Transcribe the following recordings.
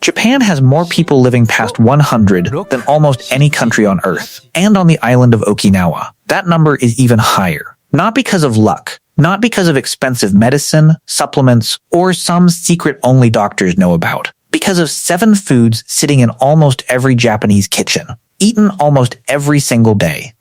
Japan has more people living past 100 than almost any country on Earth, and on the island of Okinawa. That number is even higher. Not because of luck, not because of expensive medicine, supplements, or some secret only doctors know about. Because of 7 foods sitting in almost every Japanese kitchen, eaten almost every single day.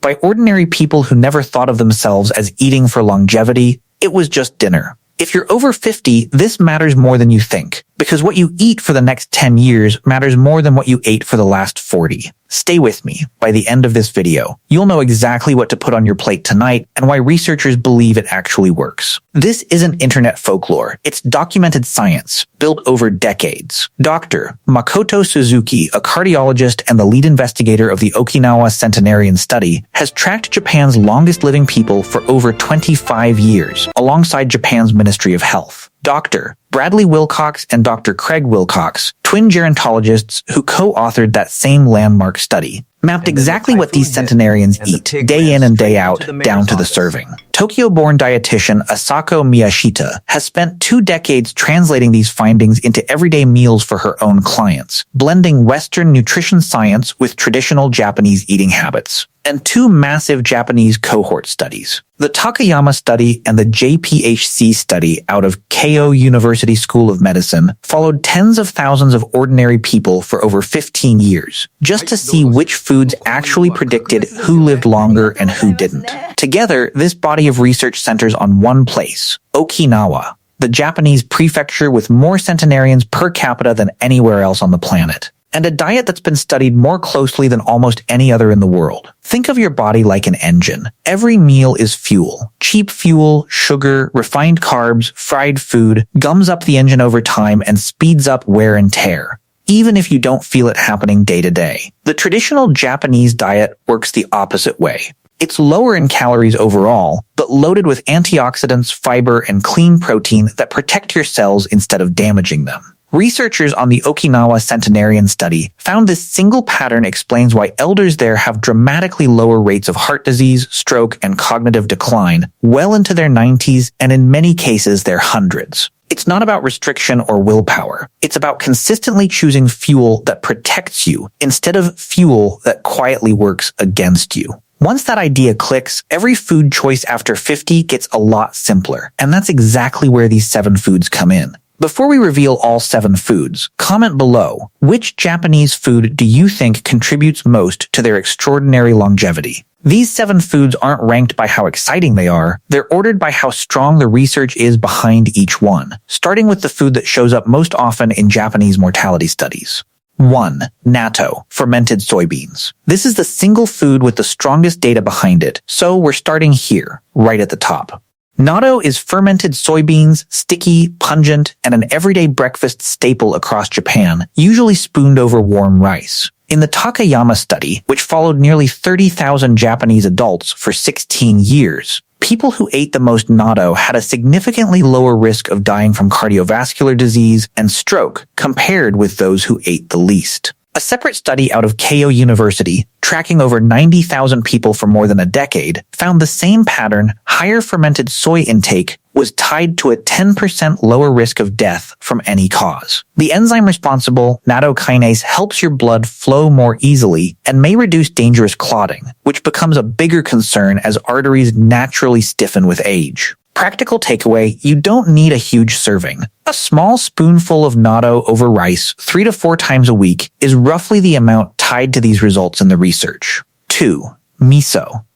By ordinary people who never thought of themselves as eating for longevity, it was just dinner. If you're over 50, this matters more than you think, because what you eat for the next 10 years matters more than what you ate for the last 40. Stay with me. By the end of this video, you'll know exactly what to put on your plate tonight and why researchers believe it actually works. This isn't internet folklore. It's documented science, built over decades. Dr. Makoto Suzuki, a cardiologist and the lead investigator of the Okinawa centenarian study, has tracked Japan's longest living people for over 25 years, alongside Japan's Ministry of Health. Dr. Bradley Wilcox and Dr. Craig Wilcox, twin gerontologists who co-authored that same landmark study, mapped exactly what these centenarians eat, day in and day out, down to the serving. Tokyo-born dietitian Asako Miyashita has spent 2 decades translating these findings into everyday meals for her own clients, blending Western nutrition science with traditional Japanese eating habits. And 2 massive Japanese cohort studies. The Takayama study and the JPHC study out of Keio University School of Medicine followed tens of thousands of ordinary people for over 15 years, just to see which foods actually predicted who lived longer and who didn't. Together, this body of research centers on one place, Okinawa, the Japanese prefecture with more centenarians per capita than anywhere else on the planet. And a diet that's been studied more closely than almost any other in the world. Think of your body like an engine. Every meal is fuel. Cheap fuel, sugar, refined carbs, fried food, gums up the engine over time and speeds up wear and tear, even if you don't feel it happening day to day. The traditional Japanese diet works the opposite way. It's lower in calories overall, but loaded with antioxidants, fiber, and clean protein that protect your cells instead of damaging them. Researchers on the Okinawa centenarian study found this single pattern explains why elders there have dramatically lower rates of heart disease, stroke, and cognitive decline well into their 90s and in many cases their hundreds. It's not about restriction or willpower. It's about consistently choosing fuel that protects you instead of fuel that quietly works against you. Once that idea clicks, every food choice after 50 gets a lot simpler, and that's exactly where these 7 foods come in. Before we reveal all 7 foods, comment below, which Japanese food do you think contributes most to their extraordinary longevity? These 7 foods aren't ranked by how exciting they are, they're ordered by how strong the research is behind each one, starting with the food that shows up most often in Japanese mortality studies. 1. Natto, fermented soybeans. This is the single food with the strongest data behind it, so we're starting here, right at the top. Natto is fermented soybeans, sticky, pungent, and an everyday breakfast staple across Japan, usually spooned over warm rice. In the Takayama study, which followed nearly 30,000 Japanese adults for 16 years, people who ate the most natto had a significantly lower risk of dying from cardiovascular disease and stroke compared with those who ate the least. A separate study out of Keio University, tracking over 90,000 people for more than a decade, found the same pattern. Higher fermented soy intake was tied to a 10% lower risk of death from any cause. The enzyme responsible, nattokinase, helps your blood flow more easily and may reduce dangerous clotting, which becomes a bigger concern as arteries naturally stiffen with age. Practical takeaway, you don't need a huge serving. A small spoonful of natto over rice 3 to 4 times a week is roughly the amount tied to these results in the research. 2. Miso.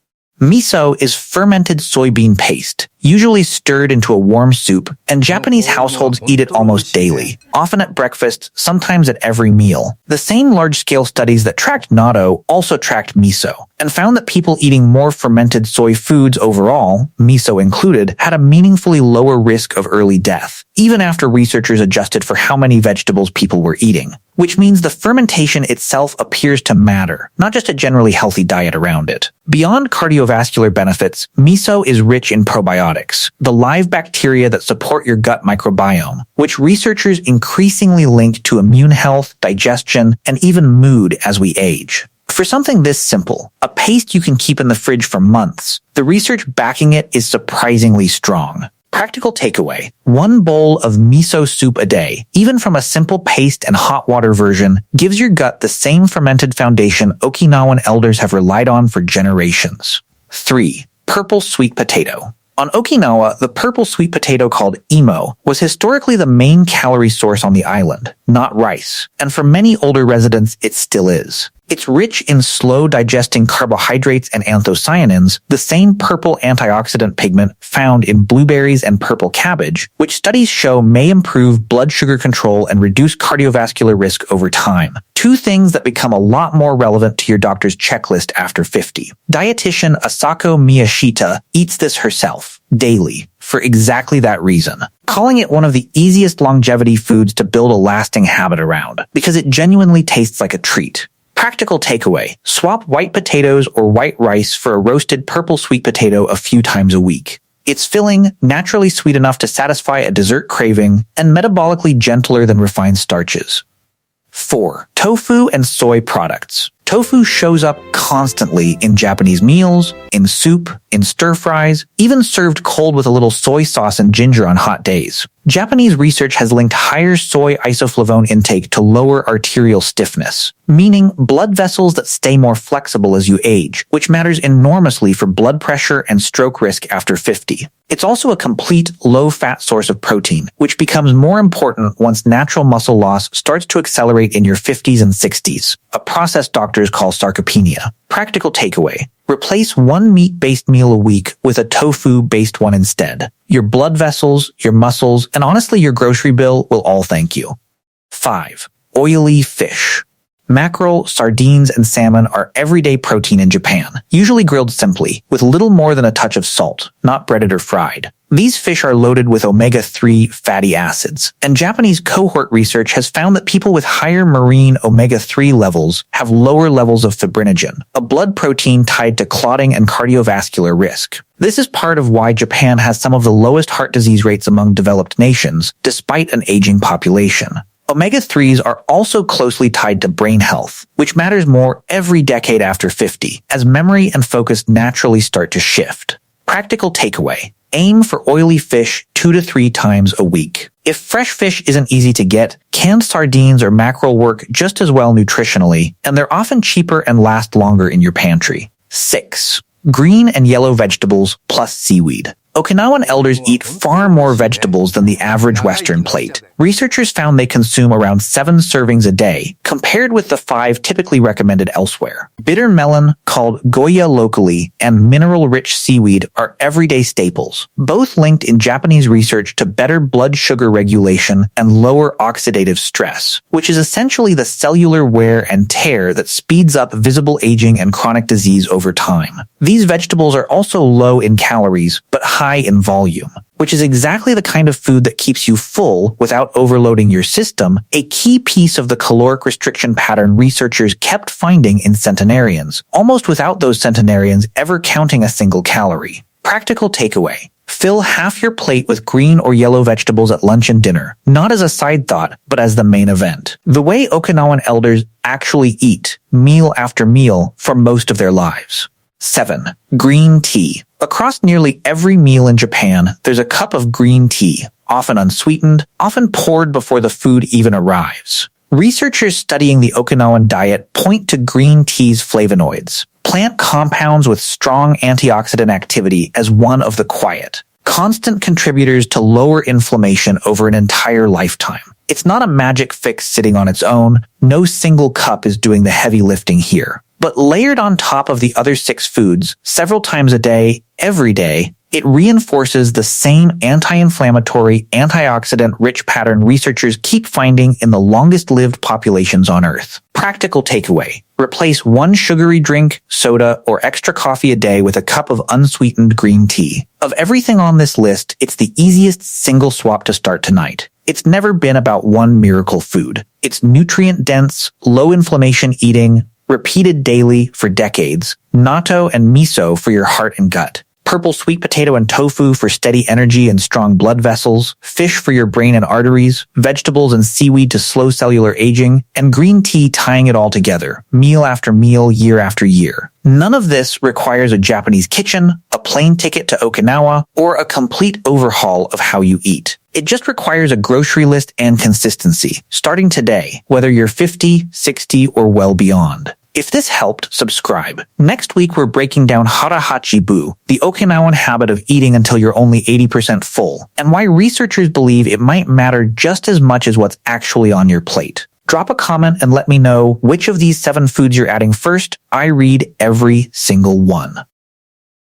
Miso is fermented soybean paste, usually stirred into a warm soup, and Japanese households eat it almost daily, often at breakfast, sometimes at every meal. The same large-scale studies that tracked natto also tracked miso, and found that people eating more fermented soy foods overall, miso included, had a meaningfully lower risk of early death, even after researchers adjusted for how many vegetables people were eating. Which means the fermentation itself appears to matter, not just a generally healthy diet around it. Beyond cardiovascular benefits, miso is rich in probiotics, the live bacteria that support your gut microbiome, which researchers increasingly link to immune health, digestion, and even mood as we age. For something this simple, a paste you can keep in the fridge for months, the research backing it is surprisingly strong. Practical takeaway: 1 bowl of miso soup a day, even from a simple paste and hot water version, gives your gut the same fermented foundation Okinawan elders have relied on for generations. 3. Purple sweet potato. On Okinawa, the purple sweet potato called imo was historically the main calorie source on the island, not rice, and for many older residents it still is. It's rich in slow-digesting carbohydrates and anthocyanins, the same purple antioxidant pigment found in blueberries and purple cabbage, which studies show may improve blood sugar control and reduce cardiovascular risk over time. 2 things that become a lot more relevant to your doctor's checklist after 50. Dietitian Asako Miyashita eats this herself, daily, for exactly that reason, calling it one of the easiest longevity foods to build a lasting habit around, because it genuinely tastes like a treat. Practical takeaway: swap white potatoes or white rice for a roasted purple sweet potato a few times a week. It's filling, naturally sweet enough to satisfy a dessert craving, and metabolically gentler than refined starches. 4. Tofu and soy products. Tofu shows up constantly in Japanese meals, in soup, in stir-fries, even served cold with a little soy sauce and ginger on hot days. Japanese research has linked higher soy isoflavone intake to lower arterial stiffness, meaning blood vessels that stay more flexible as you age, which matters enormously for blood pressure and stroke risk after 50. It's also a complete, low-fat source of protein, which becomes more important once natural muscle loss starts to accelerate in your 50s and 60s, a process doctors call sarcopenia. Practical takeaway: replace 1 meat-based meal a week with a tofu-based one instead. Your blood vessels, your muscles, and honestly your grocery bill will all thank you. 5. Oily fish. Mackerel, sardines, and salmon are everyday protein in Japan, usually grilled simply, with little more than a touch of salt, not breaded or fried. These fish are loaded with omega-3 fatty acids, and Japanese cohort research has found that people with higher marine omega-3 levels have lower levels of fibrinogen, a blood protein tied to clotting and cardiovascular risk. This is part of why Japan has some of the lowest heart disease rates among developed nations, despite an aging population. Omega-3s are also closely tied to brain health, which matters more every decade after 50, as memory and focus naturally start to shift. Practical takeaway: aim for oily fish 2 to 3 times a week. If fresh fish isn't easy to get, canned sardines or mackerel work just as well nutritionally, and they're often cheaper and last longer in your pantry. 6. Green and yellow vegetables plus seaweed. Okinawan elders eat far more vegetables than the average Western plate. Researchers found they consume around 7 servings a day, compared with the 5 typically recommended elsewhere. Bitter melon, called goya locally, and mineral-rich seaweed are everyday staples, both linked in Japanese research to better blood sugar regulation and lower oxidative stress, which is essentially the cellular wear and tear that speeds up visible aging and chronic disease over time. These vegetables are also low in calories, but high in volume, which is exactly the kind of food that keeps you full without overloading your system, a key piece of the caloric restriction pattern researchers kept finding in centenarians, almost without those centenarians ever counting a single calorie. Practical takeaway: fill half your plate with green or yellow vegetables at lunch and dinner, not as a side thought, but as the main event. The way Okinawan elders actually eat, meal after meal, for most of their lives. 7. Green tea. Across nearly every meal in Japan, there's a cup of green tea, often unsweetened, often poured before the food even arrives. Researchers studying the Okinawan diet point to green tea's flavonoids, plant compounds with strong antioxidant activity, as one of the quiet, constant contributors to lower inflammation over an entire lifetime. It's not a magic fix sitting on its own. No single cup is doing the heavy lifting here. But layered on top of the other 6 foods, several times a day, every day, it reinforces the same anti-inflammatory, antioxidant-rich pattern researchers keep finding in the longest-lived populations on Earth. Practical takeaway: replace 1 sugary drink, soda, or extra coffee a day with a cup of unsweetened green tea. Of everything on this list, it's the easiest single swap to start tonight. It's never been about one miracle food. It's nutrient-dense, low-inflammation eating, repeated daily for decades. Natto and Miso for your heart and gut. purple sweet potato and tofu for steady energy and strong blood vessels, fish for your brain and arteries, vegetables and seaweed to slow cellular aging, and green tea tying it all together, meal after meal, year after year. None of this requires a Japanese kitchen, a plane ticket to Okinawa, or a complete overhaul of how you eat. It just requires a grocery list and consistency, starting today, whether you're 50, 60, or well beyond. If this helped, subscribe. Next week, we're breaking down hara-hachi-bu, the Okinawan habit of eating until you're only 80% full, and why researchers believe it might matter just as much as what's actually on your plate. Drop a comment and let me know which of these 7 foods you're adding first. I read every single one.